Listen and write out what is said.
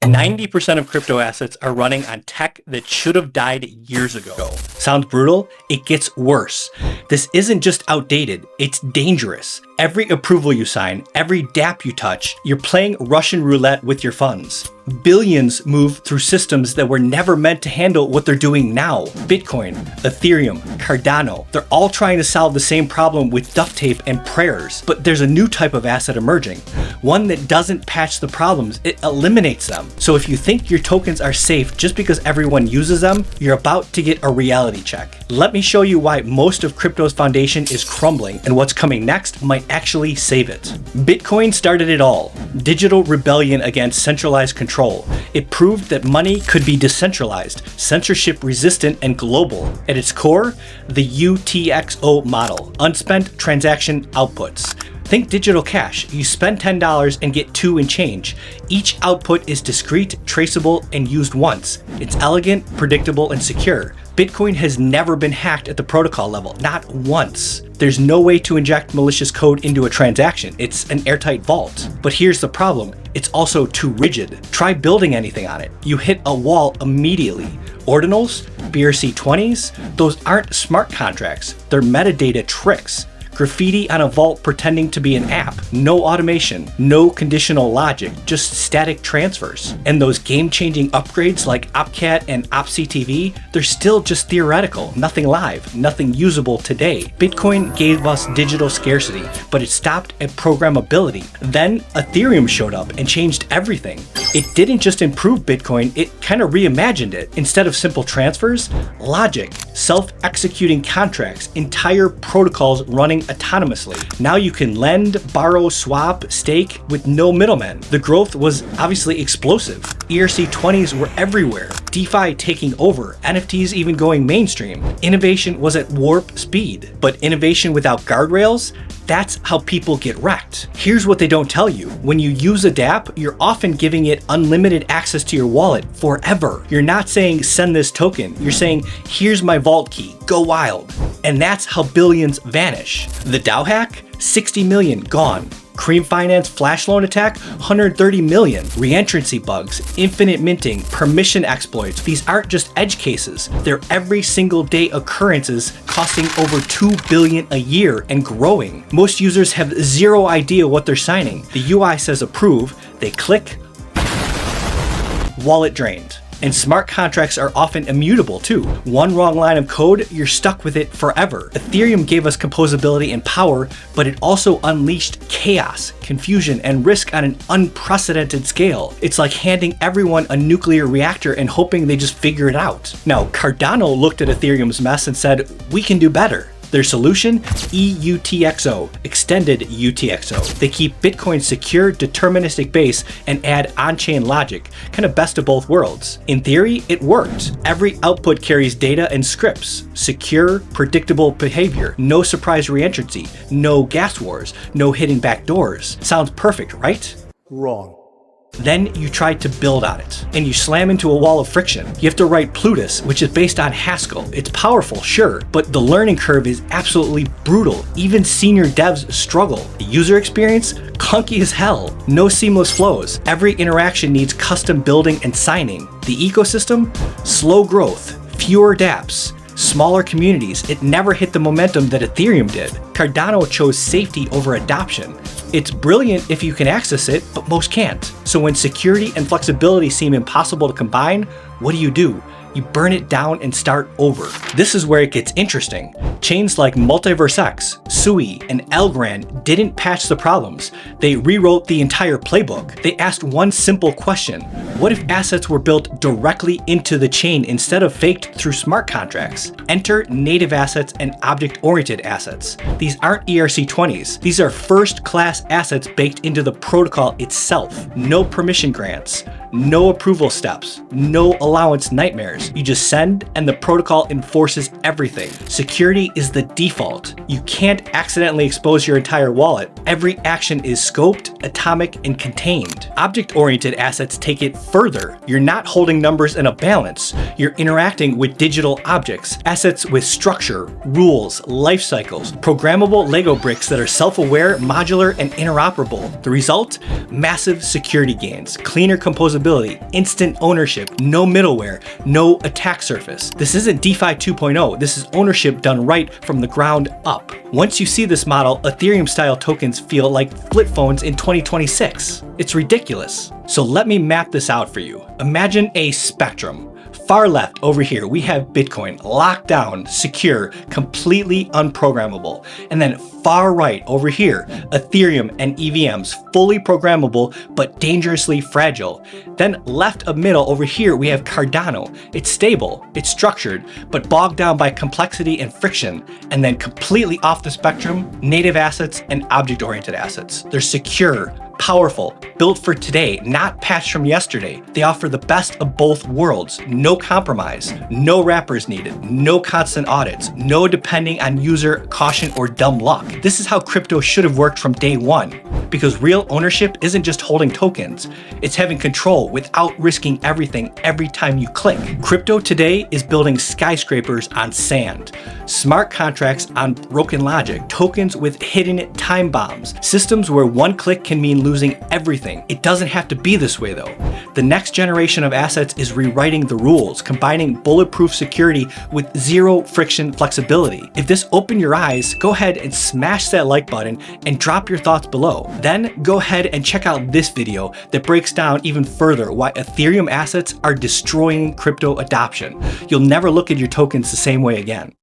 90% of crypto assets are running on tech that should have died years ago. Sounds brutal? It gets worse. This isn't just outdated, it's dangerous. Every approval you sign, every dApp you touch, you're playing Russian roulette with your funds. Billions move through systems that were never meant to handle what they're doing now. Bitcoin, Ethereum, Cardano, they're all trying to solve the same problem with duct tape and prayers. But there's a new type of asset emerging. One that doesn't patch the problems, it eliminates them. So if you think your tokens are safe just because everyone uses them, you're about to get a reality check. Let me show you why most of crypto's foundation is crumbling and what's coming next might actually save it. Bitcoin started it all. Digital rebellion against centralized control. It proved that money could be decentralized, censorship resistant, and global. At its core, the UTXO model, unspent transaction outputs. Think digital cash. You spend $10 and get 2 and change. Each output is discrete, traceable, and used once. It's elegant, predictable, and secure. Bitcoin has never been hacked at the protocol level, not once. There's no way to inject malicious code into a transaction. It's an airtight vault. But here's the problem. It's also too rigid. Try building anything on it. You hit a wall immediately. Ordinals, BRC20s, those aren't smart contracts. They're metadata tricks. Graffiti on a vault pretending to be an app. No automation, no conditional logic, just static transfers. And those game-changing upgrades like OpCat and OpCTV, they're still just theoretical, nothing live, nothing usable today. Bitcoin gave us digital scarcity, but it stopped at programmability. Then Ethereum showed up and changed everything. It didn't just improve Bitcoin, it kind of reimagined it. Instead of simple transfers, logic, self-executing contracts, entire protocols running autonomously. Now you can lend, borrow, swap, stake with no middlemen. The growth was obviously explosive. ERC20s were everywhere. DeFi taking over, NFTs even going mainstream. Innovation was at warp speed. But innovation without guardrails? That's how people get wrecked. Here's what they don't tell you. When you use a dApp, you're often giving it unlimited access to your wallet forever. You're not saying send this token. You're saying here's my vault key, go wild. And that's how billions vanish. The DAO hack, 60 million gone. Cream Finance flash loan attack, 130 million. Reentrancy bugs, infinite minting, permission exploits. These aren't just edge cases. They're every single day occurrences costing over 2 billion a year and growing. Most users have zero idea what they're signing. The UI says approve, they click, wallet drained. And smart contracts are often immutable too. One wrong line of code, you're stuck with it forever. Ethereum gave us composability and power, but it also unleashed chaos, confusion, and risk on an unprecedented scale. It's like handing everyone a nuclear reactor and hoping they just figure it out. Now, Cardano looked at Ethereum's mess and said, we can do better. Their solution? EUTXO, extended UTXO. They keep Bitcoin's secure, deterministic base and add on-chain logic, kind of best of both worlds. In theory, it worked. Every output carries data and scripts. Secure, predictable behavior. No surprise reentrancy. No gas wars. No hidden backdoors. Sounds perfect, right? Wrong. Then you try to build on it, and you slam into a wall of friction. You have to write Plutus, which is based on Haskell. It's powerful, sure, but the learning curve is absolutely brutal. Even senior devs struggle. The user experience? Clunky as hell. No seamless flows. Every interaction needs custom building and signing. The ecosystem? Slow growth. Fewer dApps. Smaller communities. It never hit the momentum that Ethereum did. Cardano chose safety over adoption. It's brilliant if you can access it, but most can't. So when security and flexibility seem impossible to combine, what do? You burn it down and start over. This is where it gets interesting. Chains like MultiversX, Sui, and Elgrand didn't patch the problems. They rewrote the entire playbook. They asked one simple question. What if assets were built directly into the chain instead of faked through smart contracts? Enter native assets and object-oriented assets. These aren't ERC20s. These are first-class assets baked into the protocol itself. No permission grants, no approval steps, no allowance nightmares. wires. You just send and the protocol enforces everything. Security is the default. You can't accidentally expose your entire wallet. Every action is scoped, atomic, and contained. Object-oriented assets take it further. You're not holding numbers in a balance. You're interacting with digital objects, assets with structure, rules, life cycles, programmable Lego bricks that are self-aware, modular, and interoperable. The result? Massive security gains, cleaner composability, instant ownership, no middleware, no attack surface. This isn't DeFi 2.0, this is ownership done right from the ground up. Once you see this model, Ethereum-style tokens feel like flip phones in 2026. It's ridiculous. So let me map this out for you. Imagine a spectrum. Far left over here, we have Bitcoin, locked down, secure, completely unprogrammable. And then far right over here, Ethereum and EVMs, fully programmable, but dangerously fragile. Then left of middle over here, we have Cardano. It's stable, it's structured, but bogged down by complexity and friction. And then completely off the spectrum, native assets and object-oriented assets. They're secure, powerful, built for today, not patched from yesterday. They offer the best of both worlds. No compromise, no wrappers needed, no constant audits, no depending on user caution or dumb luck. This is how crypto should have worked from day one. Because real ownership isn't just holding tokens, it's having control without risking everything every time you click. Crypto today is building skyscrapers on sand, smart contracts on broken logic, tokens with hidden time bombs, systems where one click can mean losing everything. It doesn't have to be this way though. The next generation of assets is rewriting the rules, combining bulletproof security with zero friction flexibility. If this opened your eyes, go ahead and smash that like button and drop your thoughts below. Then go ahead and check out this video that breaks down even further why Ethereum assets are destroying crypto adoption. You'll never look at your tokens the same way again.